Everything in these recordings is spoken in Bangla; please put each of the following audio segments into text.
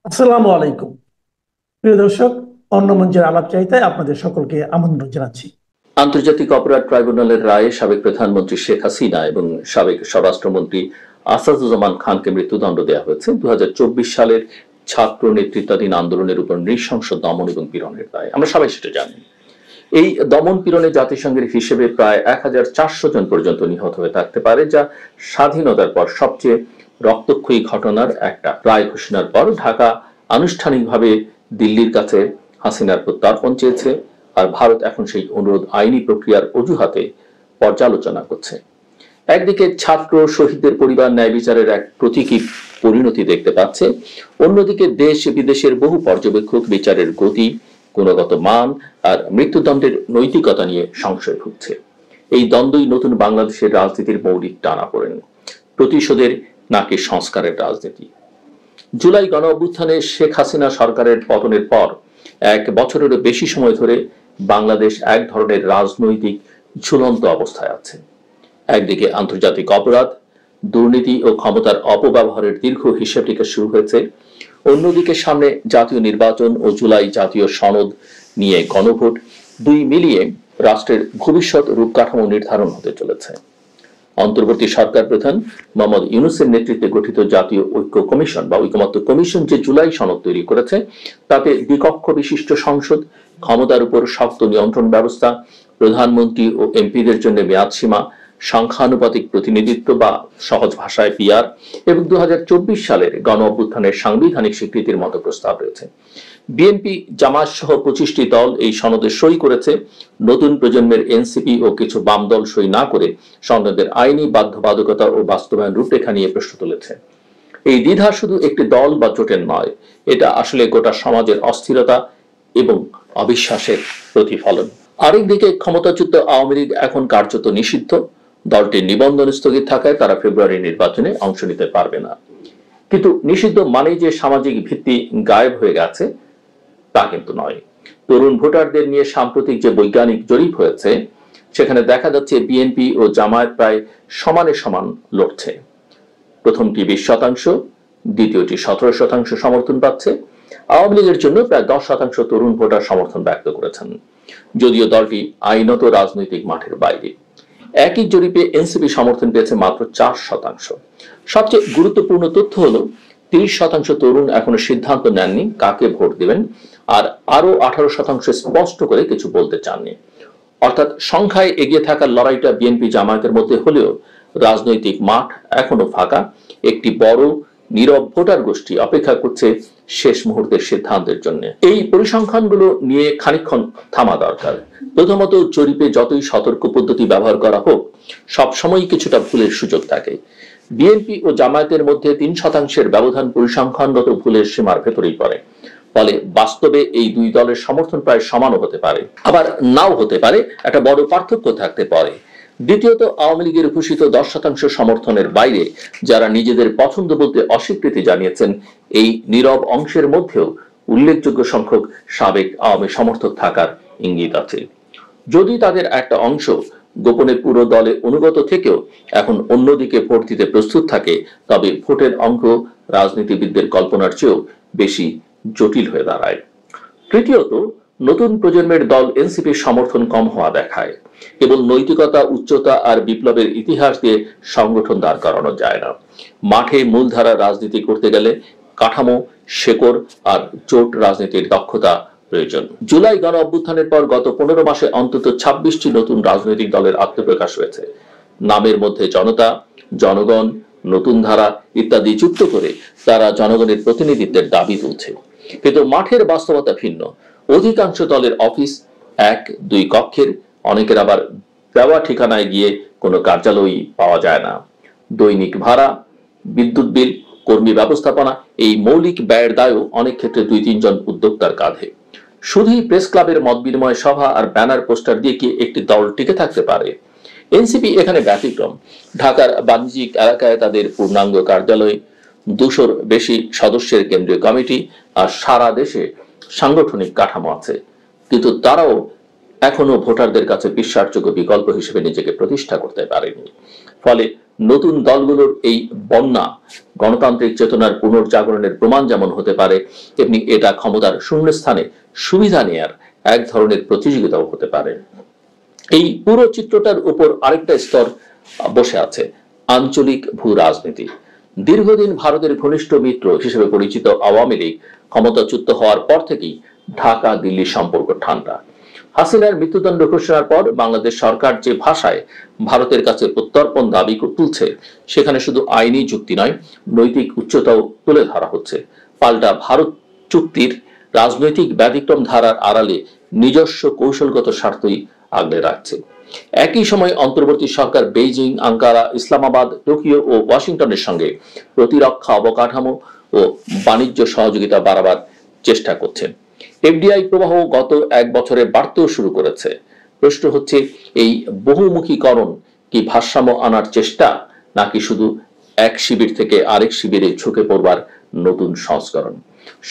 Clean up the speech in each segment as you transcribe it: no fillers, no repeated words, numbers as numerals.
আসসালামু আলাইকুম। প্রিয় দর্শক, অন্য মঞ্চের আলাপচারিতায় আপনাদের সকলকে আমন্ত্রণ জানাচ্ছি। আন্তর্জাতিক অপরাধ ট্রাইব্যুনালের রায়ে সাবেক প্রধানমন্ত্রী শেখ হাসিনা এবং সাবেক স্বরাষ্ট্রমন্ত্রী আসাদুজ্জামান খানকে মৃত্যুদণ্ড দেওয়া হয়েছে 2024 সালের ছাত্র নেতৃত্বাধীন আন্দোলনের উপর নৃশংস দমন এবং পীড়নের দায়ে। আমরা সবাই সেটা জানি। এই দমন পীড়নে জাতিসংঘের হিসেবে প্রায় 1400 জন পর্যন্ত নিহত হয়ে থাকতে পারে, যা স্বাধীনতার পর সবচেয়ে রক্তক্ষয়ী ঘটনার একটা। রায় ঘোষণার পর ঢাকা আনুষ্ঠানিকভাবে দিল্লির কাছে হাসিনার প্রত্যর্পণ চেয়েছে, আর ভারত এখন সেই অনুরোধ আইনি প্রক্রিয়ার অজুহাতে পর্যালোচনা করছে। একদিকে ছাত্র শহীদদের পরিবার ন্যায় বিচারের এক প্রতীকী পরিণতি দেখতে পাচ্ছে, অন্যদিকে দেশ বিদেশের বহু পর্যবেক্ষক বিচারের গতি, গুণগত মান আর মৃত্যুদণ্ডের নৈতিকতা নিয়ে সংশয় ভুগছে। এই দ্বন্দ্বই নতুন বাংলাদেশের রাজনীতির মৌলিক টানাপোড়েন। প্রতিশোধের নাকি সংস্কারের রাজনীতি। জুলাই গণ অভ্যুত্থানে শেখ হাসিনা সরকারের পতনের পর এক বছরেরও বেশি সময় ধরে বাংলাদেশ এক ধরনের রাজনৈতিক ঝুলন্ত অবস্থায় আছে। একদিকে আন্তর্জাতিক অপরাধ, দুর্নীতি ও ক্ষমতার অপব্যবহারের দীর্ঘ হিসেব নিকেশ শুরু হয়েছে, অন্যদিকে সামনে জাতীয় নির্বাচন ও জুলাই জাতীয় সনদ নিয়ে গণভোট, দুই মিলিয়ে রাষ্ট্রের ভবিষ্যৎ রূপকাঠামো নির্ধারণ হতে চলেছে। অন্তর্বর্তী সরকার প্রধান মোহাম্মদ ইউনূসের নেতৃত্বে গঠিত জাতীয় ঐক্য কমিশন বা ঐকমত্য কমিশন যে জুলাই সনদ তৈরি করেছে, তাতে দ্বিকক্ষ বিশিষ্ট সংসদ, ক্ষমতার উপর শক্ত নিয়ন্ত্রণ ব্যবস্থা, প্রধানমন্ত্রী ও এমপিদের জন্য মেয়াদসীমা, সংখ্যানুপাতিক প্রতিনিধিত্ব বা সহজ ভাষায় পিআর এবং 2024 সালের গণ অভ্যুত্থানের সাংবিধানিক স্বীকৃতির মতো প্রস্তাব রয়েছে। বিএনপি, জামায়াত সহ 25টি দল এই সনদে সই করেছে। নতুন প্রজন্মের এনসিপি ও কিছু বাম দল সই না করে সনদের আইনি বাধ্যবাধকতা ও বাস্তবায়ন রূপরেখা নিয়ে প্রশ্ন তুলেছে। এই দ্বিধা শুধু একটি দল বা জোটের নয়, এটা আসলে গোটা সমাজের অস্থিরতা এবং অবিশ্বাসের প্রতিফলন। আরেকদিকে ক্ষমতাচ্যুত আওয়ামী লীগ এখন কার্যত নিষিদ্ধ। দলটির নিবন্ধন স্থগিত থাকায় তারা ফেব্রুয়ারি নির্বাচনে অংশ নিতে পারবে না। কিন্তু নিষিদ্ধ মানেই যে সামাজিক ভিত্তি গায়েব হয়ে গেছে তা কিন্তু নয়। তরুণ ভোটারদের নিয়ে সাম্প্রতিক যে বৈজ্ঞানিক জরিপ হয়েছে, সেখানে দেখা যাচ্ছে বিএনপি ও জামায়াত প্রায় সমানে সমান লড়ছে। প্রথমটি 20%, দ্বিতীয়টি 17% সমর্থন পাচ্ছে। আওয়ামী লীগের জন্য প্রায় 10% তরুণ ভোটার সমর্থন ব্যক্ত করেছেন, যদিও দলটি আইনত রাজনৈতিক মাঠের বাইরে। একই জরিপে এনসিপি সমর্থন পেয়েছে মাত্র 4%। সবচেয়ে গুরুত্বপূর্ণ তথ্য হলো 30% তরুণ এখনো সিদ্ধান্ত নেননি কাকে ভোট দেবেন, আর আরো 18% স্পষ্ট করে কিছু বলতে চাননি। অর্থাৎ সংখ্যায় এগিয়ে থাকার লড়াইটা বিএনপি জামায়াতের মধ্যে হলেও রাজনৈতিক মাঠ এখনো ফাঁকা। একটি বড় নীরব ভোটার গোষ্ঠী অপেক্ষা করছে শেষ মুহূর্তের সিদ্ধান্তের জন্য। এই পরিসংখ্যানগুলো নিয়ে খানিকক্ষণ থামা দরকার। প্রথমত, জরিপে যতই সতর্ক পদ্ধতি ব্যবহার করা হোক, সবসময় কিছুটা ভুলের সুযোগ থাকে। বিএনপি ও জামায়াতের মধ্যে 3%-এর ব্যবধান পরিসংখ্যানগত ভুলের সীমার ভেতরেই পড়ে। ফলে বাস্তবে এই দুই দলের সমর্থন প্রায় সমানও হতে পারে, আবার নাও হতে পারে, একটা বড় পার্থক্য থাকতে পারে। দ্বিতীয়ত, আওয়ামী লীগের ঘোষিত 10% সমর্থনের বাইরে যারা নিজেদের পছন্দ বলতে অস্বীকৃতি জানিয়েছেন, এই নীরব অংশের মধ্যেও উল্লেখযোগ্য সংখ্যক সাবেক আওয়ামী সমর্থক থাকার ইঙ্গিত আছে। যদি তাদের একটা অংশ গোপনে পুরো দলে অনুগত থেকেও এখন অন্যদিকে ভোট দিতে প্রস্তুত থাকে, তবে ভোটের অঙ্ক রাজনীতিবিদদের কল্পনার চেয়েও বেশি জটিল হয়ে দাঁড়ায়। তৃতীয়ত, নতুন প্রজন্মের দল এনসিপির সমর্থন কম হওয়া দেখায়। কেবল নৈতিকতা, উচ্চতা আর বিপ্লবের ইতিহাস দিয়ে সংগঠন দাঁড় করানো যায় না। মাঠে মূলধারা রাজনীতি করতে গেলে কাঠামো, শেকড় আর জোট রাজনীতির দক্ষতা প্রয়োজন। জুলাই গণ অভ্যুত্থানের পর গত 15 মাসে অন্তত 26টি নতুন রাজনৈতিক দলের আত্মপ্রকাশ হয়েছে। নামের মধ্যে জনতা, জনগণ, নতুন ধারা ইত্যাদি যুক্ত করে তারা জনগণের প্রতিনিধিত্বের দাবি তুলছে। কিন্তু মাঠের বাস্তবতা ভিন্ন। অধিকাংশ দলের অফিস 1-2 কক্ষের, অনেকের আবার দেওয়া ঠিকানায় গিয়ে কোনো কার্যালয়ই পাওয়া যায় না। দৈনিক ভাড়া, বিদ্যুৎ বিল, কর্মী ব্যবস্থাপনা, এই মৌলিক ব্যয়ের দায়ও অনেক ক্ষেত্রে 2-3 জন উদ্যোক্তার কাঁধে। শুধুই প্রেস ক্লাবের মত বিনিময় সভা আর ব্যানার পোস্টার দিয়ে কি একটি দল টিকে থাকতে পারে? এনসিপি এখানে ব্যতিক্রম। ঢাকার বাণিজ্যিক এলাকায় তাদের পূর্ণাঙ্গ কার্যালয়, 200-র বেশি সদস্যের কেন্দ্রীয় কমিটি আর সারা দেশে সাংগঠনিক কাঠামো আছে। কিন্তু তারাও এখনো ভোটারদের কাছে বিশ্বাসযোগ্য বিকল্প হিসেবে নিজেকে প্রতিষ্ঠা করতে পারেনি। ফলে নতুন দলগুলোর এই বন্যা গণতান্ত্রিক চেতনার পুনর্জাগরণের প্রমাণ যেমন হতে পারে, তেমনি এটা ক্ষমতার শূন্যস্থানে সুবিধা নেয়ার এক ধরনের প্রতিযোগিতাও হতে পারে। এই পুরো চিত্রটার উপর আরেকটা স্তর বসে আছে, আঞ্চলিক ভূ রাজনীতি। দীর্ঘদিন ভারতের ঘনিষ্ঠ মিত্র হিসেবে পরিচিত আওয়ামী লীগ ক্ষমতাচ্যুত হওয়ার পর থেকেই ঢাকা দিল্লি সম্পর্ক ঠান্ডা। হাসিনার মৃত্যুদণ্ড ঘোষণার পর বাংলাদেশ সরকার যে ভাষায় ভারতের কাছে প্রত্যর্পণ দাবি তুলছে, সেখানে শুধু আইনি যুক্তি নয়, নৈতিক উচ্চতাও তুলে ধরা হচ্ছে। পাল্টা ভারত চুক্তির রাজনৈতিক ব্যতিক্রম ধারার আড়ালে নিজস্ব কৌশলগত স্বার্থই আগলে রাখছে। একই সময় অন্তর্বর্তী সরকার বেইজিং, আঙ্কারা, ইসলামাবাদ, টোকিও ও ওয়াশিংটনের সঙ্গে প্রতিরক্ষা অবকাঠামো ও বাণিজ্য সহযোগিতা বাড়াবার চেষ্টা করছে। এফডিআই প্রবাহ গত এক বছরে বাড়তেও শুরু করেছে। প্রশ্ন হচ্ছে, এই বহুমুখীকরণ কি ভারসাম্য আনার চেষ্টা, নাকি শুধু এক শিবির থেকে আরেক শিবিরে ঝুঁকে পড়বার নতুন সংস্করণ?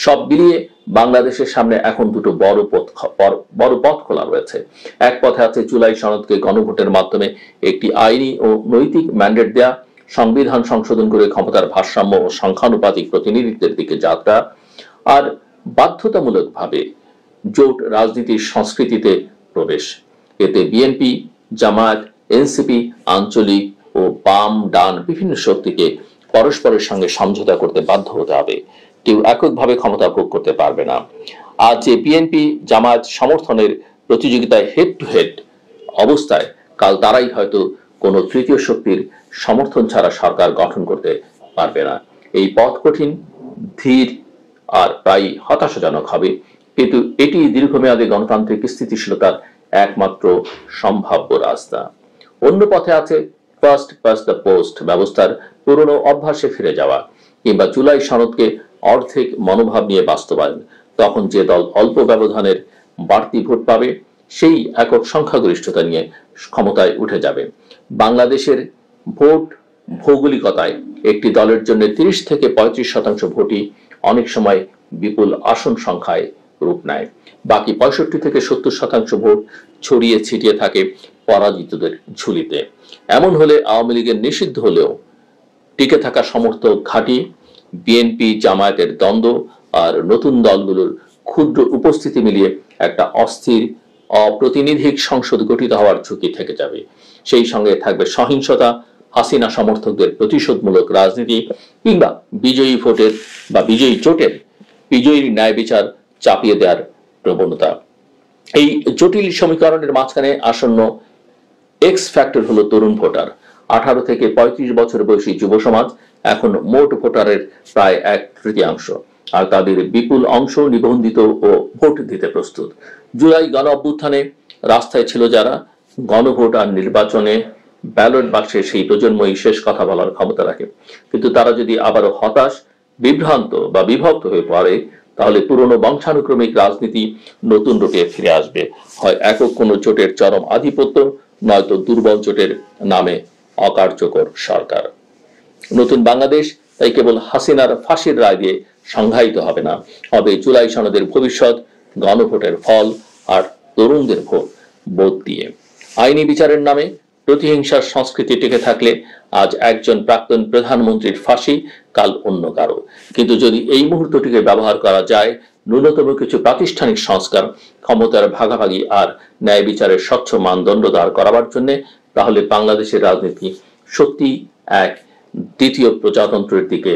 সব মিলিয়ে বাংলাদেশের সামনে এখন দুটো বড় পথ খোলা রয়েছে। এক পথে আছে জুলাই সনদকে গণভোটের মাধ্যমে একটি আইনি ও নৈতিক ম্যান্ডেট দেয়া, সংবিধান সংশোধন করে ক্ষমতার ভারসাম্য ও সংখ্যানুপাতিক প্রতিনিধিত্বের দিকে যাত্রা, আর বাধ্যতামূলকভাবে জোট রাজনীতির সংস্কৃতিতে প্রবেশ। এতে বিএনপি, জামায়াত, এনসিপি, আঞ্চলিক ও বাম ডান বিভিন্ন শক্তিকে পরস্পরের সঙ্গে সমঝোতা করতে বাধ্য হতে হবে। কেউ এককভাবে ক্ষমতা ভোগ করতে পারবে না। আজ যে বিএনপি জামায়াত সমর্থনের প্রতিযোগিতায় হেড টু হেড অবস্থায়, কাল তারাই হয়তো কোনো তৃতীয় শক্তির সমর্থন ছাড়া সরকার গঠন করতে পারবে না। এই পথ কঠিন, ধীর আর প্রায় হতাশাজনক হবে, কিন্তু এটি দীর্ঘমেয়াদী গণতান্ত্রিক স্থিতিশীলতার একমাত্র সম্ভাব্য রাস্তা। অন্য পথে আছে ফার্স্ট পাস্ট দ্য পোস্ট ব্যবস্থার পুরনো অভ্যাসে ফিরে যাওয়া, কিংবা জুলাই সনদকে অর্ধেক মনোভাব নিয়ে বাস্তবায়ন। তখন যে দল অল্প ব্যবধানের বাড়তি ভোট পাবে, সেই একক সংখ্যাগরিষ্ঠতা নিয়ে ক্ষমতায় উঠে যাবে। বাংলাদেশের ভোট ভৌগোলিকতায় একটি দলের জন্য 30 থেকে 35% ভোটই অনেক সময় বিপুল আসন সংখ্যায় রূপ নেয়। বাকি 65 থেকে 70% ভোট ছড়িয়ে ছিটিয়ে থাকে পরাজিতদের ঝুলিতে। এমন হলে আওয়ামী লীগের নিষিদ্ধ হলেও টিকে থাকা সমর্থক ঘাঁটি, বিএনপি জামায়াতের দ্বন্দ্ব আর নতুন দলগুলোর ক্ষুদ্র উপস্থিতি মিলিয়ে একটা অস্থির অপ্রতিনিধিক সংসদ গঠিত হওয়ার ঝুঁকি থেকে যাবে। সেই সঙ্গে থাকবে সহিংসতা, হাসিনা সমর্থকদের প্রতিশোধমূলক রাজনীতি, কিংবা বিজয়ী ভোটের বা বিজয়ী জোটের বিজয়ীর ন্যায় বিচার চাপিয়ে দেওয়ার প্রবণতা। এই জটিল সমীকরণের মাঝখানে আসন্ন এক্স ফ্যাক্টর হলো তরুণ ভোটার। 18 থেকে 35 বছর বয়সী যুব সমাজ এখন মোট ভোটারের প্রায় 1/3, আর তাদের বিপুল অংশ নিবন্ধিত ও ভোট দিতে প্রস্তুত। জুলাই গণ অভ্যুত্থানে রাস্তায় ছিল যারা, গণভোট আর নির্বাচনে ব্যালট বাক্সে সেই প্রজন্মই শেষ কথা বলার ক্ষমতা রাখে। কিন্তু তারা যদি আবারও হতাশ, বিভ্রান্ত বা বিভক্ত হয়ে পড়ে, তাহলে পুরনো বংশানুক্রমিক রাজনীতি নতুন রূপে ফিরে আসবে। হয় একক কোনো জোটের চরম আধিপত্য, নয়তো দুর্বল জোটের নামে অকার্যকর সরকার। নতুন বাংলাদেশ তাই কেবল হাসিনার ফাঁসির রায় দিয়ে সংজ্ঞায়িত হবে না, হবে জুলাই সনদের ভবিষ্যৎ, গণভোটের ফল আর তরুণদের ভোট দিয়ে। আইনি বিচারের নামে প্রতিহিংসার সংস্কৃতি টিকে থাকলে আজ একজন প্রাক্তন প্রধানমন্ত্রীর ফাঁসি, কাল অন্য কারো। কিন্তু যদি এই মুহূর্তটিকে ব্যবহার করা যায় ন্যূনতম কিছু প্রাতিষ্ঠানিক সংস্কার, ক্ষমতার ভাগাভাগি আর ন্যায় বিচারের স্বচ্ছ মানদণ্ড দাঁড় করাবার জন্য, তাহলে বাংলাদেশের রাজনীতি সত্যি এক দ্বিতীয় প্রজাতন্ত্রের দিকে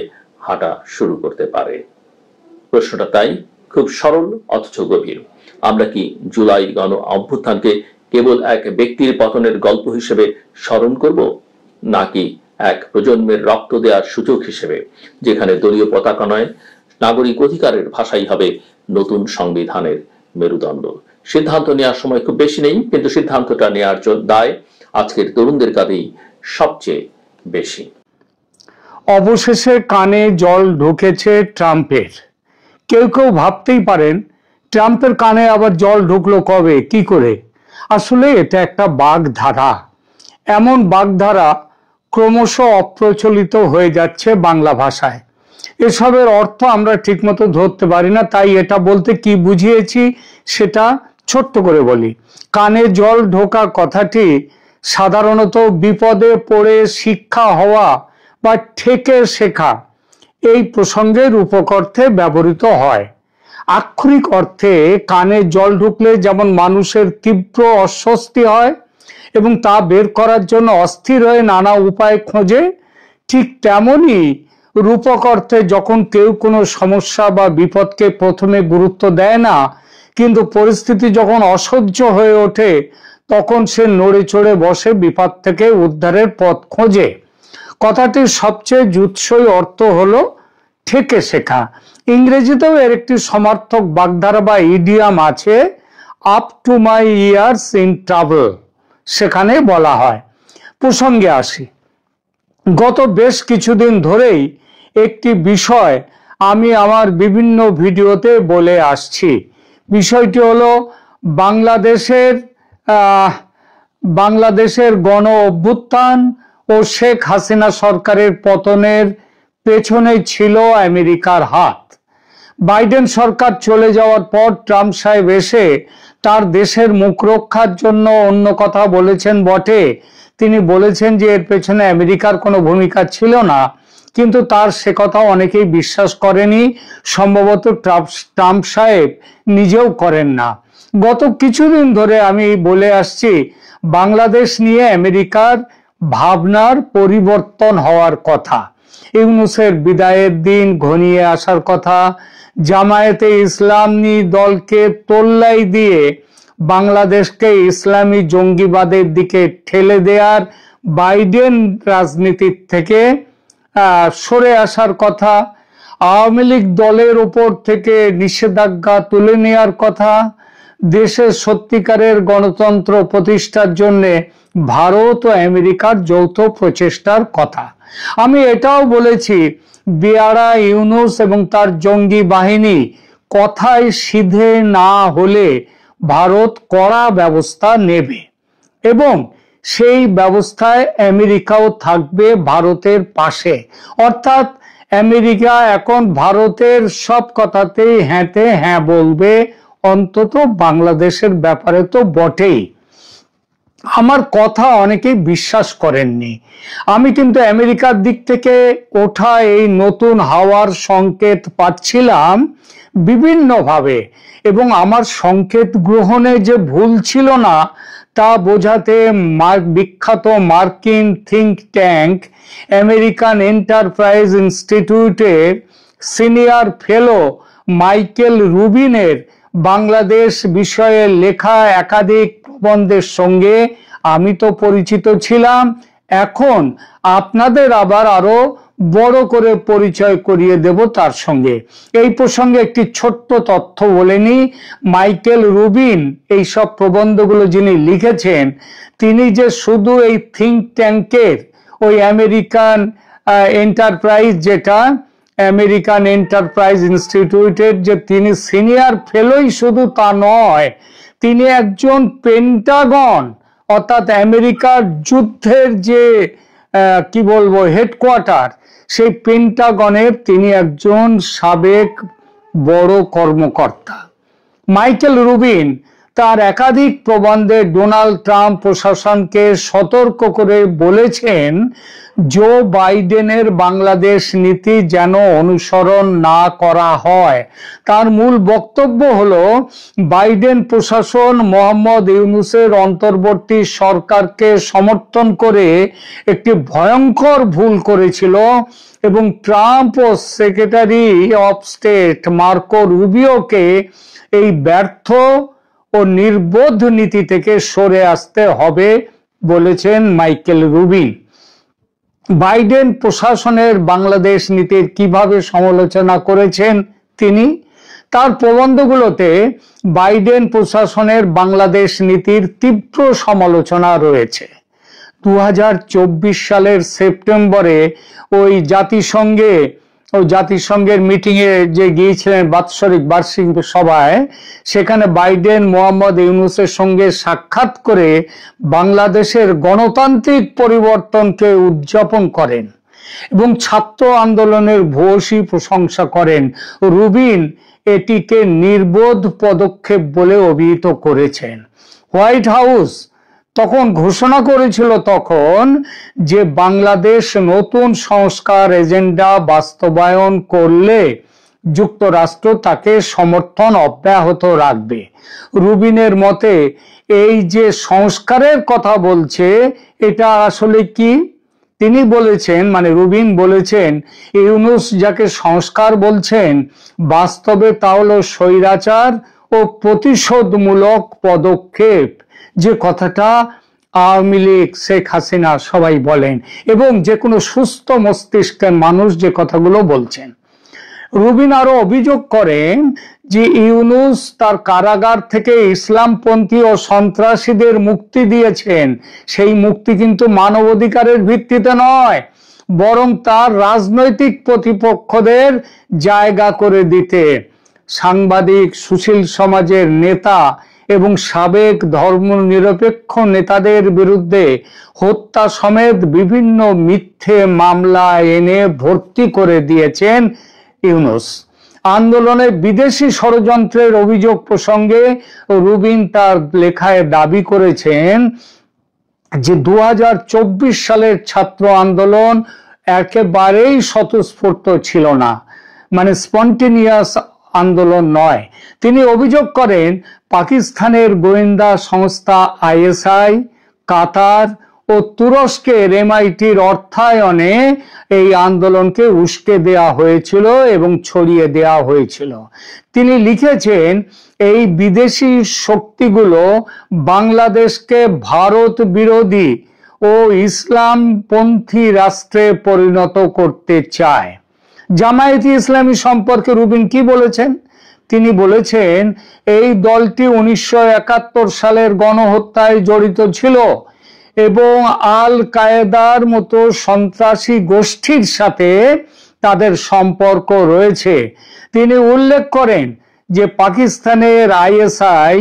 হাঁটা শুরু করতে পারে। প্রশ্নটা তাই খুব সরল অথচ গভীর। আমরা কি জুলাই গণ অভ্যুত্থানকে কেবল এক ব্যক্তির পতনের গল্প হিসেবে স্মরণ করব, নাকি এক প্রজন্মের রক্ত দেওয়ার সুযোগ হিসেবে, যেখানে দলীয় পতাকা নয়, নাগরিক অধিকারের ভাষাই হবে নতুন সংবিধানের মেরুদণ্ড? সিদ্ধান্ত নেওয়ার সময় খুব বেশি নেই, কিন্তু সিদ্ধান্তটা নেওয়ার দায় আজকের তরুণদের কাঁধেই সবচেয়ে বেশি। অবশেষে কানে জল ঢুকেছে ট্রাম্পের। কেউ কেউ ভাবতেই পারেন, ট্রাম্পের কানে আবার জল ঢুকলো কবে, কি করে? আসলে এটা একটা বাগধারা। এমন বাগধারা ক্রমশ অপ্রচলিত হয়ে যাচ্ছে বাংলা ভাষায়। এসবের অর্থ আমরা ঠিকমতো ধরতে পারি না, তাই এটা বলতে কি বুঝিয়েছি সেটা ছোট্ট করে বলি। কানে জল ঢোকা কথাটি সাধারণত বিপদে পড়ে শিক্ষা হওয়া বা ঠেকে শেখা এই প্রসঙ্গে রূপক অর্থে ব্যবহৃত হয়। আক্ষরিক অর্থে কানে জল ঢুকলে যেমন মানুষের তীব্র অস্বস্তি হয় এবং তা বের করার জন্য অস্থির হয়ে নানা উপায় খোঁজে, ঠিক তেমনই রূপক অর্থে যখন কেউ কোনো সমস্যা বা বিপদকে প্রথমে গুরুত্ব দেয় না, কিন্তু পরিস্থিতি যখন অসহ্য হয়ে ওঠে তখন সে নড়ে চড়ে বসে বিপদ থেকে উদ্ধারের পথ খোঁজে। কথাটির সবচেয়ে জুৎসই অর্থ হলো ঠেকে শেখা। ইংরেজিতেও এর একটি সমার্থক বাগধারা বা ইডিয়াম আছে, up to my years in travel. সেখানে বলা হয়। প্রসঙ্গে আসি, গত বেশ কিছুদিন ধরেই একটি বিষয় আমি আমার বিভিন্ন ভিডিওতে বলে আসছি। বিষয়টি হলো বাংলাদেশের গণ অভ্যুত্থান ও শেখ হাসিনা সরকারের পতনের পেছনে ছিল আমেরিকার হাত। বাইডেন সরকার চলে যাওয়ার পর ট্রাম্প সাহেব এসে তার দেশের মুখ রক্ষার জন্য অন্য কথা বলেছেন বটে। তিনি বলেছেন যে এর পেছনে আমেরিকার কোনো ভূমিকা ছিল না, কিন্তু তার সে কথা অনেকেই বিশ্বাস করেনি। সম্ভবত ট্রাম্প সাহেব নিজেও করেন না। গত কিছুদিন ধরে আমি বলে আসছি বাংলাদেশ নিয়ে আমেরিকার ভাবনার পরিবর্তন হওয়ার কথা, ইউনূসের বিদায়ের দিন ঘনিয়ে আসার কথা, জামায়াতে ইসলামী দলকে তোল্লাই দিয়ে বাংলাদেশকে ইসলামী জঙ্গিবাদের দিকে ঠেলে দেওয়ার, বাইডেন রাজনীতির থেকে সরে আসার কথা, আওয়ামী লীগ দলের উপর থেকে নিষেধাজ্ঞা তুলে নেওয়ার কথা, দেশে সত্যিকারের গণতন্ত্র প্রতিষ্ঠার জন্য ভারত ও আমেরিকার যৌথ প্রচেষ্টার কথা। আমি এটাও বলেছি বেয়ারা ইউনূস এবং তার জঙ্গি বাহিনী কথায় সিধে না হলে ভারত কড়া ব্যবস্থা নেবে এবং সেই ব্যবস্থায় আমেরিকাও থাকবে ভারতের পাশে। অর্থাৎ আমেরিকা এখন ভারতের সব কথাতেই হ্যাঁতে হ্যাঁ বলবে, অন্তত বাংলাদেশের ব্যাপারে তো বটেই। আমার কথা অনেকেই বিশ্বাস করেননি। আমি কিন্তু আমেরিকার দিক থেকে ওঠা এই নতুন হাওয়ার সংকেত পাচ্ছিলাম বিভিন্নভাবে, এবং আমার সংকেত গ্রহণে যে ভুল ছিল না তা বোঝাতে বিখ্যাত মার্কিন থিঙ্ক ট্যাঙ্ক আমেরিকান এন্টারপ্রাইজ ইনস্টিটিউটের সিনিয়র ফেলো মাইকেল রুবিনের বাংলাদেশ বিষয়ে লেখা একাধিক প্রবন্ধের সঙ্গে আমি তো পরিচিত ছিলাম, এখন আপনাদের আবার আরো বড় করে পরিচয় করিয়ে দেব তার সঙ্গে। এই প্রসঙ্গে একটি ছোট্ট তথ্য বলে নি। মাইকেল রুবিন এই সব প্রবন্ধগুলো যিনি লিখেছেন, তিনি যে শুধু এই থিঙ্ক ট্যাঙ্কের ওই আমেরিকান এন্টারপ্রাইজ, যেটা আমেরিকান এন্টারপ্রাইজ ইনস্টিটিউটের যে তিনি সিনিয়র ফেলোই শুধু তা নয়, তিনি একজন পেন্টাগন অর্থাৎ আমেরিকার যুদ্ধের যে কি বলবো হেডকোয়ার্টার, সেই পেন্টাগনের তিনি একজন সাবেক বড় কর্মকর্তা। মাইকেল রুবিন তার একাধিক প্রবন্ধে ডোনাল্ড ট্রাম্প প্রশাসনকে সতর্ক করে বলেছেন জো বাইডেনের বাংলাদেশ নীতি যেন অনুসরণ না করা হয়। তার মূল বক্তব্য হলো বাইডেন প্রশাসন মোহাম্মদ ইউনূসের অন্তর্বর্তী সরকারকে সমর্থন করে একটি ভয়ঙ্কর ভুল করেছিল এবং ট্রাম্প ও সেক্রেটারি অফ স্টেট মার্কো রুবিওকে এই ব্যর্থ ও নির্বোধ নীতি থেকে সরে আসতে হবে বলেছেন মাইকেল রুবিন। বাইডেন প্রশাসনের বাংলাদেশ নীতির কিভাবে সমালোচনা করেছেন তিনি? তার প্রবন্ধগুলোতে বাইডেন প্রশাসনের বাংলাদেশ নীতির তীব্র সমালোচনা রয়েছে। 2024 সালের সেপ্টেম্বরে ওই জাতিসংঘের মিটিংয়ে যে গিয়েছিলেন বার্ষিক সভায়, সেখানে বাইডেন মোহাম্মদ ইউনূসের সঙ্গে সাক্ষাৎ করে বাংলাদেশের গণতান্ত্রিক পরিবর্তনকে উদযাপন করেন এবং ছাত্র আন্দোলনের ভূয়সী প্রশংসা করেন। রুবিন এটিকে নির্বোধ পদক্ষেপ বলে অভিহিত করেছেন। হোয়াইট হাউস তখন ঘোষণা করেছিল তখন যে বাংলাদেশ নতুন সংস্কার এজেন্ডা বাস্তবায়ন করলে যুক্তরাষ্ট্র তাকে সমর্থন অব্যাহত রাখবে। রুবিনের মতে এই যে সংস্কারের কথা বলছে এটা আসলে কি? তিনি বলেছেন, মানে রুবিন বলেছেন, ইউনূস যাকে সংস্কার বলছেন বাস্তবে তা হলো স্বৈরাচার ও প্রতিশোধমূলক পদক্ষেপ, যে কথাটা আওয়ামী লীগ, শেখ হাসিনা সবাই বলেন এবং যে কোনো সুস্থ মস্তিষ্কের মানুষ যে কথাগুলো বলছেন। রুবিন আরো অভিযোগ করেন যে ইউনূস তার কারাগার থেকে ইসলামপন্থী ও সন্ত্রাসীদের মুক্তি দিয়েছেন, সেই মুক্তি কিন্তু মানবাধিকারের ভিত্তিতে নয়, বরং তার রাজনৈতিক প্রতিপক্ষদের জায়গা করে দিতে। সাংবাদিক, সুশীল সমাজের নেতা এবং সাবেক ধর্মনিরপেক্ষ নেতাদের বিরুদ্ধে হত্যা সমেত বিভিন্ন মিথ্যে মামলা এনে ভর্তি করে দিয়েছেন ইউনূস। আন্দোলনে বিদেশি ষড়যন্ত্রের অভিযোগ প্রসঙ্গে রুবিন তার লেখায় দাবি করেছেন যে 2024 সালের ছাত্র আন্দোলন একেবারেই স্বতঃস্ফূর্ত ছিল না, মানে স্পন্টেনিয়াস আন্দোলন নয়। তিনি অভিযোগ করেন পাকিস্তানের গোয়েন্দা সংস্থা আইএসআই, কাতার ও তুরস্কের এমআইটির অর্থায়নে এই আন্দোলনকে উস্কে দেয়া হয়েছিল এবং ছড়িয়ে দেয়া হয়েছিল। তিনি লিখেছেন এই বিদেশি শক্তিগুলো বাংলাদেশকে ভারত বিরোধী ও ইসলামপন্থী রাষ্ট্রে পরিণত করতে চায়। জামায়াতে ইসলামী সম্পর্কে রুবিন কি বলেছেন? তিনি বলেছেন এই দলটি 1971 সালের গণহত্যায় জড়িত ছিল এবং আল কায়েদার মতো সন্ত্রাসী গোষ্ঠীর সাথে তাদের সম্পর্ক রয়েছে। তিনি উল্লেখ করেন যে পাকিস্তানের আইএসআই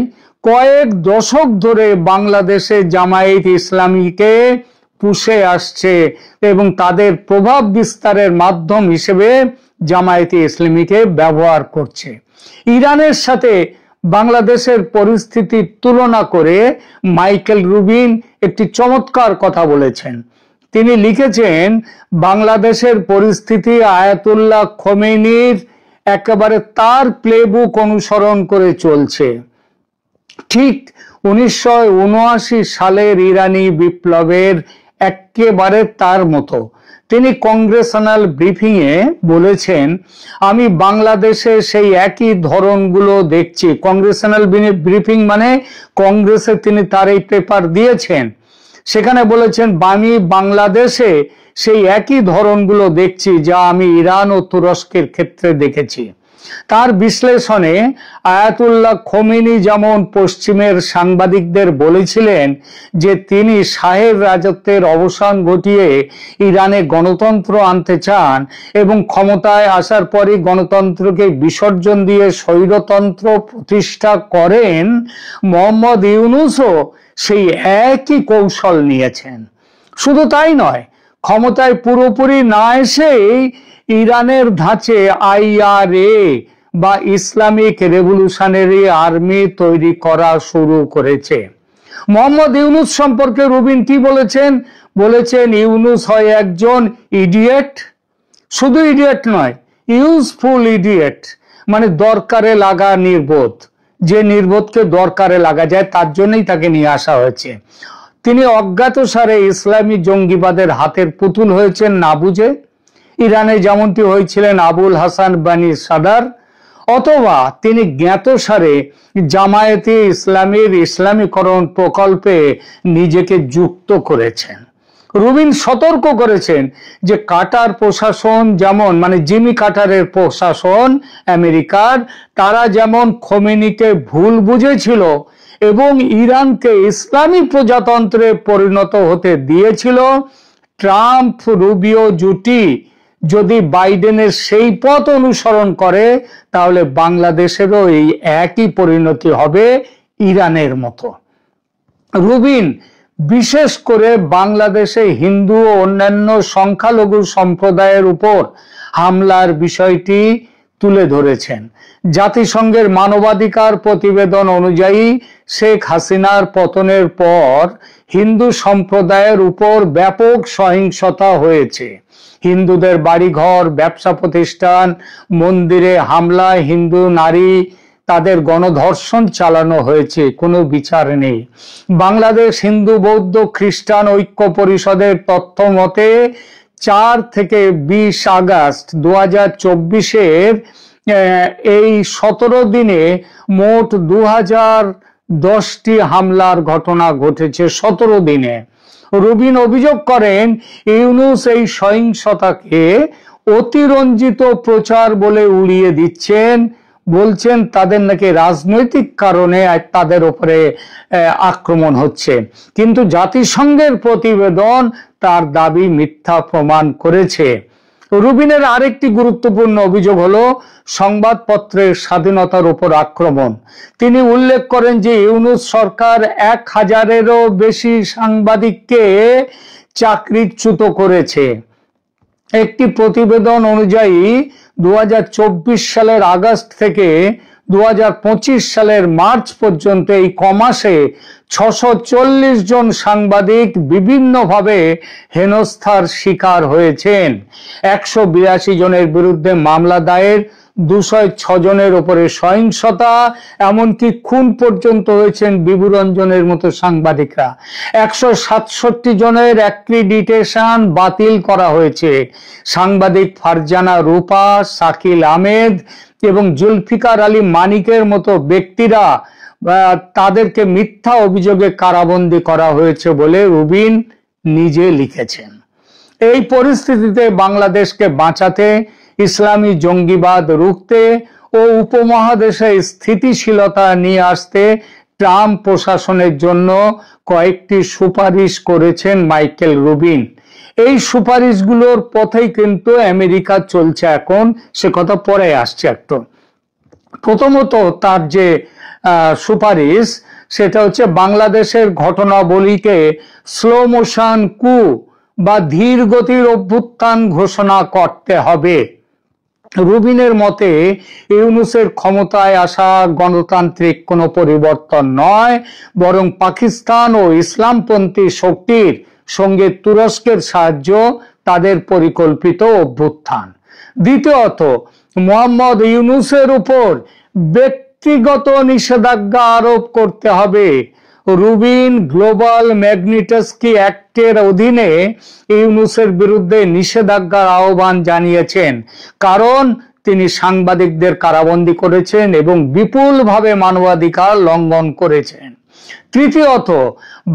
কয়েক দশক ধরে বাংলাদেশে জামায়াত ইসলামীকে পুষে আসছে এবং তাদের প্রভাব বিস্তারের মাধ্যম হিসেবে জামায়াতে ইসলামীকে ব্যবহার করছে। ইরানের সাথে বাংলাদেশের পরিস্থিতির তুলনা করে মাইকেল রুবিন একটি চমৎকার কথা বলেছেন। তিনি লিখেছেন বাংলাদেশের পরিস্থিতি আয়াতুল্লাহ খোমেনির একেবারে তার প্লেবুক অনুসরণ করে চলছে, ঠিক 1979 সালের ইরানি বিপ্লবের একেবারে তার মতো। তিনি কংগ্রেশনাল ব্রিফিং এ বলেছেন আমি বাংলাদেশে সেই একই ধরনগুলো দেখছি। কংগ্রেশনাল ব্রিফিং মানে কংগ্রেসে তিনি তার এই পেপার দিয়েছেন, সেখানে বলেছেন আমি বাংলাদেশে সেই একই ধরনগুলো দেখছি যা আমি ইরান ও তুরস্কের ক্ষেত্রে দেখেছি। তার বিশ্লেষণে আয়াতুল্লাহ খোমেনি যেমন পশ্চিমের সাংবাদিকদের বলেছিলেন যে তিনি শাহের রাজত্বের অবসান ঘটিয়ে ইরানে গণতন্ত্র আনতে চান এবং ক্ষমতায় আসার পরই গণতন্ত্রকে বিসর্জন দিয়ে স্বৈরতন্ত্র প্রতিষ্ঠা করেন, মোহাম্মদ ইউনূসও সেই একই কৌশল নিয়েছেন। শুধু তাই নয়, ক্ষমতায় পুরোপুরি না এসেই ইরানের ধাঁচে আইআরএ বা ইসলামিক রেভলিউশনারি আর্মি তৈরি করা শুরু করেছে। মোহাম্মদ ইউনূস সম্পর্কে রুবিন কি বলেছেন? বলেছেন ইউনূস হয় একজন ইডিয়েট, শুধু ইডিয়েট নয়, ইউজফুল ইডিয়েট, মানে দরকারে লাগা নির্বোধ, যে নির্বোধকে দরকারে লাগা যায় তার জন্যই তাকে নিয়ে আসা হয়েছে। তিনি অজ্ঞাতসারে ইসলামী জঙ্গিবাদের হাতের পুতুল হয়েছেন না বুঝে, ইরানে যেমনটি হয়েছিলেন আবুল হাসান বানি সাদার, অথবা তিনি জ্ঞাতসারে জামায়াতে ইসলামীর ইসলামীকরণ প্রকল্পে নিজেকে যুক্ত করেছেন। রুবিন সতর্ক করেছেন যে কাটার প্রশাসন যেমন, মানে জিমি কাটারের প্রশাসন আমেরিকার, তারা যেমন খোমেনিকে ভুল বুঝেছিল এবং ইরানকে ইসলামী প্রজাতন্ত্রে পরিণত হতে দিয়েছিল, ট্রাম্প রুবিও জুটি যদি বাইডেনের সেই পথ অনুসরণ করে তাহলে বাংলাদেশেরও এই একই পরিণতি হবে ইরানের মতো। রুবিন বিশেষ করে বাংলাদেশে হিন্দু ও অন্যান্য সংখ্যালঘু সম্প্রদায়ের উপর হামলার বিষয়টি তুলে ধরেছেন। জাতিসংঘের মানবাধিকার প্রতিবেদন অনুযায়ী শেখ হাসিনার পতনের পর হিন্দু সম্প্রদায়ের উপর ব্যাপক সহিংসতা হয়েছে। হিন্দুদের বাড়িঘর, ব্যবসা প্রতিষ্ঠান, মন্দিরে হামলা, হিন্দু নারী তাদের গণধর্ষণ চালানো হয়েছে, কোনো বিচার নেই। বাংলাদেশ হিন্দু বৌদ্ধ খ্রিস্টান ঐক্য পরিষদের তথ্য মতে 4 থেকে 20 আগস্ট 2024-এর এই 17 দিনে মোট 2010টি হামলার ঘটনা ঘটেছে 17 দিনে। রুবিন অভিযোগ করেন ইউনূস এই সহিংসতাকে অতিরঞ্জিত প্রচার বলে উড়িয়ে দিচ্ছেন, বলছেন তাদের নাকি রাজনৈতিক কারণে তাদের উপরে আক্রমণ হচ্ছে, কিন্তু জাতিসংঘের প্রতিবেদন তার দাবি মিথ্যা প্রমাণ করেছে। রুবিনের আরেকটি গুরুত্বপূর্ণ অভিযোগ হলো সংবাদপত্রের স্বাধীনতার উপর আক্রমণ। তিনি উল্লেখ করেন যে ইউনূস সরকার 1000-এরও বেশি সাংবাদিককে চাকরিচ্যুত করেছে। একটি প্রতিবেদন অনুযায়ী 2024 সালের আগস্ট থেকে 2025 সালের মার্চ পর্যন্ত এই কমাসে 640 জন সাংবাদিক বিভিন্নভাবে হেনস্থার শিকার হয়েছেন। 182 জনের বিরুদ্ধে মামলা দায়ের, 206 জনের উপরে সহিংসতা, এমনকি খুন পর্যন্ত হয়েছেন বিভুরঞ্জনের মতো সাংবাদিকরা। 167 জনের অ্যাক্রিডিটেশন বাতিল করা হয়েছে। সাংবাদিক ফারজানা রূপা, শাকিল আহমেদ এবং জুলফিকার আলী মানিকের মতো ব্যক্তিরা তাদেরকে মিথ্যা অভিযোগে কারাবন্দী করা হয়েছে বলে রুবিন নিজে লিখেছেন। এই পরিস্থিতিতে বাংলাদেশকে বাঁচাতে, ইসলামী জঙ্গিবাদ রুখতে ও উপমহাদেশে স্থিতিশীলতা নিয়ে আসতে ট্রাম্প প্রশাসনের জন্য কয়েকটি সুপারিশ করেছেন মাইকেল রুবিন। এই সুপারিশগুলোর পথেই কিন্তু আমেরিকা চলছে এখন, সে কথা পরে আসছে একটু। প্রথমত তার যে সুপারিশ সেটা হচ্ছে বাংলাদেশের ঘটনাবলীকে স্লো মোশন কু বা ধীর গতির অভ্যুত্থান ঘোষণা করতে হবে। রুবিনের মতে ইউনূসের ক্ষমতায় আসা গণতান্ত্রিক কোনো পরিবর্তন নয়, বরং পাকিস্তান ও ইসলামপন্থী শক্তির সঙ্গে তুরস্কের সাহায্য তাদের পরিকল্পিত অভ্যুত্থান। দ্বিতীয়ত, মোহাম্মদ ইউনূসের উপর ব্যক্তিগত নিষেধাজ্ঞা আরোপ করতে হবে। রুবিন গ্লোবাল ম্যাগনিটস্কি অ্যাক্টের অধীনে ইউনূসের বিরুদ্ধে নিষেধাজ্ঞার আহ্বান জানিয়েছেন, কারণ তিনি সাংবাদিকদের কারাবন্দী করেছেন এবং বিপুলভাবে মানবাধিকার লঙ্ঘন করেছেন। তৃতীয়ত,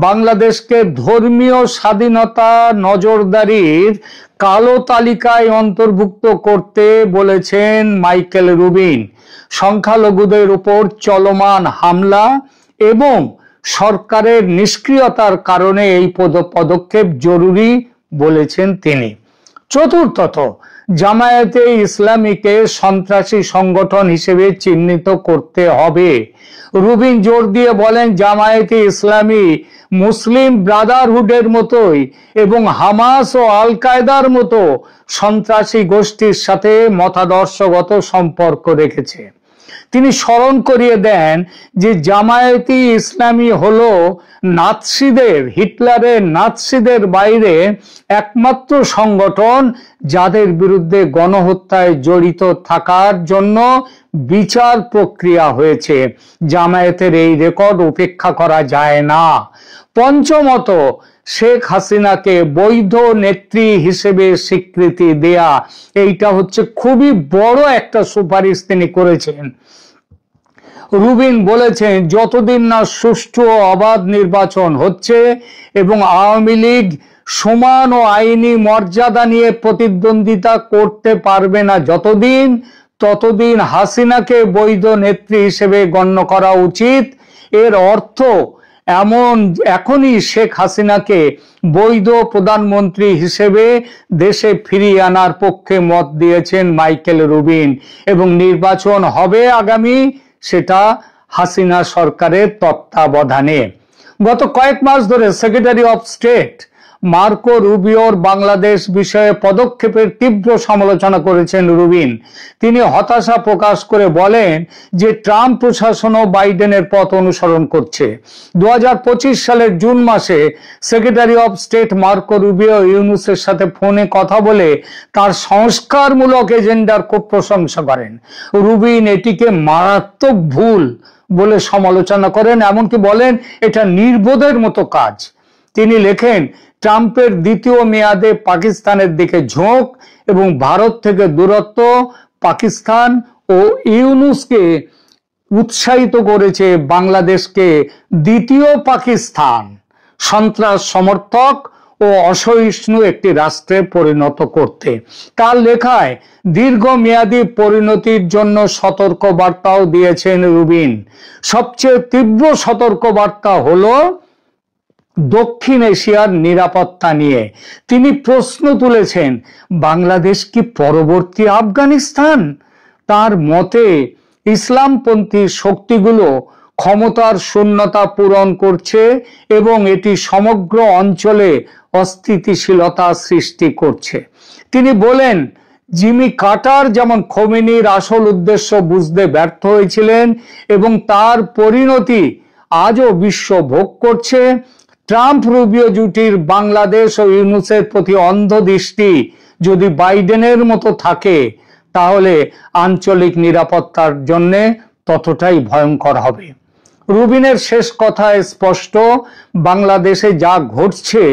বাংলাদেশকে ধর্মীয় স্বাধীনতা নজরদারির কালো তালিকায় অন্তর্ভুক্ত করতে বলেছেন মাইকেল রুবিন। সংখ্যালঘুদের উপর চলমান হামলা এবং সরকারের নিষ্ক্রিয়তার কারণে এই পদক্ষেপ জরুরি বলেছেন তিনি। চতুর্থত, জামায়াতে ইসলামীকে সন্ত্রাসী সংগঠন হিসেবে চিহ্নিত করতে হবে। রুবিন জোর দিয়ে বলেন জামায়াতে ইসলামী মুসলিম ব্রাদারহুডের মতোই এবং হামাস ও আল কায়দার মতো সন্ত্রাসী গোষ্ঠীর সাথে মতাদর্শগত সম্পর্ক রেখেছে। তিনি স্মরণ করিয়ে দেন যে জামায়াতে ইসলামী হলো হিটলারের নাৎসিদের বাইরে একমাত্র সংগঠন যাদের বিরুদ্ধে গণহত্যায় জড়িত থাকার জন্য বিচার প্রক্রিয়া হয়েছে। জামায়াতের এই রেকর্ড উপেক্ষা করা যায় না। পঞ্চমত, শেখ হাসিনাকে বৈধ নেত্রী হিসেবে স্বীকৃতি দেয়া, এইটা হচ্ছে খুবই বড় একটা সুপারিশ তিনি করেছেন। রুবিন বলেছেন যতদিন না সুষ্ঠু ও অবাধ নির্বাচন হচ্ছে এবং আওয়ামী লীগ সমান ও আইনি মর্যাদা নিয়ে প্রতিদ্বন্দ্বিতা করতে পারবে না ততদিন হাসিনাকে বৈধ নেত্রী হিসেবে গণ্য করা উচিত। এর অর্থ এখনই শেখ হাসিনাকে বৈধ প্রধানমন্ত্রী হিসেবে দেশে ফিরিয়ে আনার পক্ষে মত দিয়েছেন মাইকেল রুবিন এবং নির্বাচন হবে আগামী, সেটা হাসিনা সরকারের তত্ত্বাবধানে। গত কয়েক মাস ধরে সেক্রেটারি অফ স্টেট মার্কো রুবিওর বাংলাদেশ বিষয়ে পদক্ষেপের তীব্র সমালোচনা করেছেন রুবিন। তিনি হতাশা প্রকাশ করে বলেন যে ট্রাম্প প্রশাসনও বাইডেনের পথ অনুসরণ করছে। 2025 সালের জুন মাসে secretary of state Marco Rubio ইউনুসের সাথে ফোনে কথা বলে তার সংস্কারমূলক এজেন্ডার খুব প্রশংসা করেন। রুবিন এটিকে মারাত্মক ভুল বলে সমালোচনা করেন, এমনকি বলেন এটা নির্বোধের মতো কাজ। তিনি লেখেন, ট্রাম্পের দ্বিতীয় মেয়াদে পাকিস্তানের দিকে ঝোঁক এবং ভারত থেকে দূরত্ব পাকিস্তান ও ইউনুসকে উৎসাহিত করেছে বাংলাদেশকে দ্বিতীয় পাকিস্তান, সন্ত্রাস সমর্থক ও অসহিষ্ণু একটি রাষ্ট্রে পরিণত করতে। তার লেখায় দীর্ঘমেয়াদী পরিণতির জন্য সতর্ক বার্তাও দিয়েছেন রুবিন। সবচেয়ে তীব্র সতর্ক বার্তা হলো দক্ষিণ এশিয়ার নিরাপত্তা নিয়ে। তিনি প্রশ্ন তুলেছেন, বাংলাদেশ কি পরবর্তী আফগানিস্তান? তার মতে ইসলামপন্থী শক্তিগুলো ক্ষমতার শূন্যতা পূরণ করছে এবং এটি সমগ্র অঞ্চলে অস্থিতিশীলতা সৃষ্টি করছে। তিনি বলেন, জিমি কার্টার যেমন খোমেনির আসল উদ্দেশ্য বুঝতে ব্যর্থ হয়েছিলেন এবং তার পরিণতি আজও বিশ্ব ভোগ করছে, ট্রাম্প রুবিও জুটির বাংলাদেশ ও ইউনুসের প্রতি অন্ধ দৃষ্টি যদি বাইডেনের মতো থাকে তাহলে আঞ্চলিক নিরাপত্তার জন্য ততটাই ভয়ঙ্কর হবে। রুবিনের শেষ কথায় স্পষ্ট, বাংলাদেশে যা ঘটছে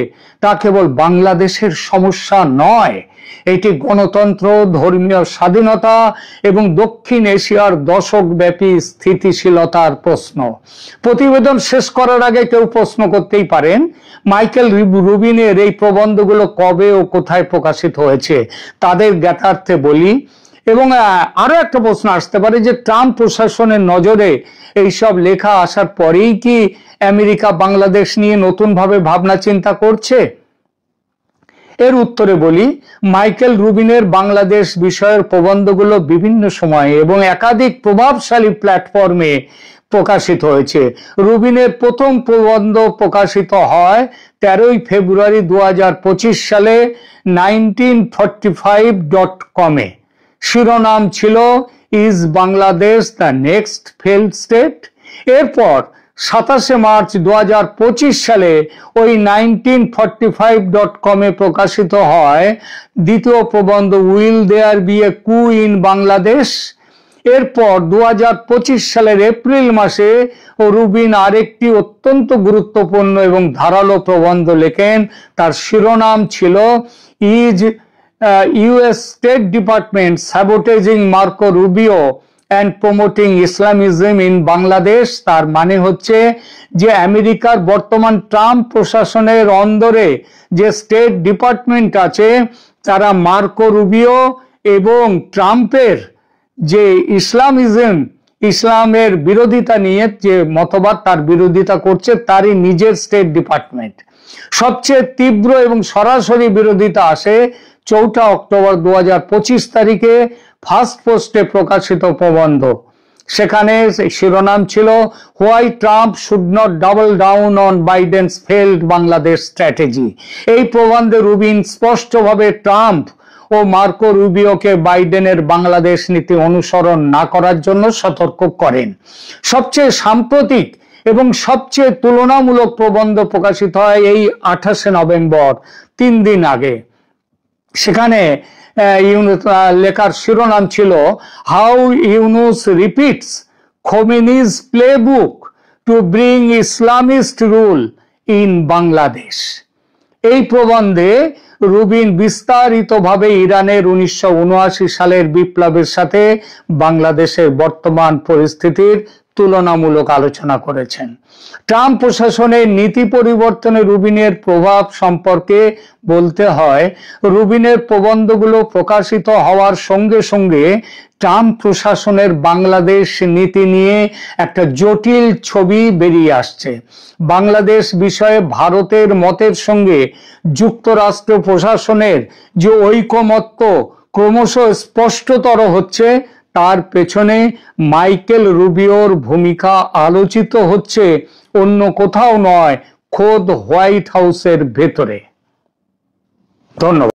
তা কেবল বাংলাদেশের সমস্যা নয়, এটি গণতন্ত্র, ধর্মীয় স্বাধীনতা এবং দক্ষিণ এশিয়ার দশকব্যাপী স্থিতিশীলতার প্রশ্ন। প্রতিবেদন শেষ করার আগে কেউ প্রশ্ন করতেই পারেন, মাইকেল রুবিনের এই প্রবন্ধগুলো কবে ও কোথায় প্রকাশিত হয়েছে? তাদের জ্ঞাতার্থে বলি, এবং আরো একটা প্রশ্ন আসতে পারে যে ট্রাম্প প্রশাসনের নজরে এইসব লেখা আসার পরেই কি আমেরিকা বাংলাদেশ নিয়ে নতুনভাবে ভাবনা চিন্তা করছে? এর উত্তরে বলি, মাইকেল রুবিনের বাংলাদেশ বিষয়ের প্রবন্ধগুলো বিভিন্ন সময়ে এবং একাধিক প্রভাবশালী প্ল্যাটফর্মে প্রকাশিত হয়েছে। রুবিনের প্রথম প্রবন্ধ প্রকাশিত হয় 13 ফেব্রুয়ারি 2025 সালে 1945.com-এ। শিরোনাম ছিল is Bangladesh the next failed state. এরপর 27 মার্চ 2025 সালে ওই 1945.com-এ প্রকাশিত হয় দ্বিতীয় প্রবন্ধ উইল দেয়ার বি এ কু ইন বাংলাদেশ। এরপর 2025 সালের এপ্রিল মাসে রুবিন আরেকটি অত্যন্ত গুরুত্বপূর্ণ এবং ধারালো প্রবন্ধ লেখেন। তার শিরোনাম ছিল is US state department sabotaging Marco Rubio and promoting Islamism in Bangladesh. তার মানে হচ্ছে যে আমেরিকার বর্তমান ট্রাম্প প্রশাসনের অন্দরে যে স্টেট ডিপার্টমেন্ট আছে তারা মার্কো রুবিও এবং ট্রাম্পের যে ইসলামের বিরোধিতা নিয়ে যে মতবাদ তার বিরোধিতা করছে তারই নিজের স্টেট ডিপার্টমেন্ট। সবচেয়ে তীব্র এবং সরাসরি বিরোধিতা আসে 4 অক্টোবর 2025 তারিখে ফার্স্ট পোস্টে প্রকাশিত প্রবন্ধ। সেখানে শিরোনাম ছিল why Trump should not double down on Biden's failed Bangladesh strategy. এই প্রবন্ধে রুবিন স্পষ্টভাবে ট্রাম্প ও মার্কো রুবিওকে বাইডেনের বাংলাদেশ নীতি অনুসরণ না করার জন্য সতর্ক করেন। সবচেয়ে সাম্প্রতিক এবং সবচেয়ে তুলনামূলক প্রবন্ধ প্রকাশিত হয় এই 28 নভেম্বর, 3 দিন আগে। সেখানে লেখার শিরোনাম ছিল how Yunus repeats Khomeini's playbook to bring Islamist rule in Bangladesh. এই প্রবন্ধে রুবিন বিস্তারিতভাবে ইরানের 1979 সালের বিপ্লবের সাথে বাংলাদেশের বর্তমান পরিস্থিতির তুলনামূলক আলোচনা করেছেন। ট্রাম্প প্রশাসনের নীতি পরিবর্তনে রুবিনের প্রভাব সম্পর্কে বলতে হয়, রুবিনের প্রবন্ধগুলো প্রকাশিত হওয়ার সঙ্গে সঙ্গে ট্রাম্প প্রশাসনের বাংলাদেশ নীতি নিয়ে একটা জটিল ছবি বেরিয়ে আসছে। বাংলাদেশ বিষয়ে ভারতের মতের সঙ্গে যুক্তরাষ্ট্র প্রশাসনের যে ঐকমত্য ক্রমশ স্পষ্টতর হচ্ছে, তার পেছনে মাইকেল রুবিওর ভূমিকা আলোচিত হচ্ছে অন্য কোথাও নয়, খোদ হোয়াইট হাউসের ভেতরে। ধন্যবাদ।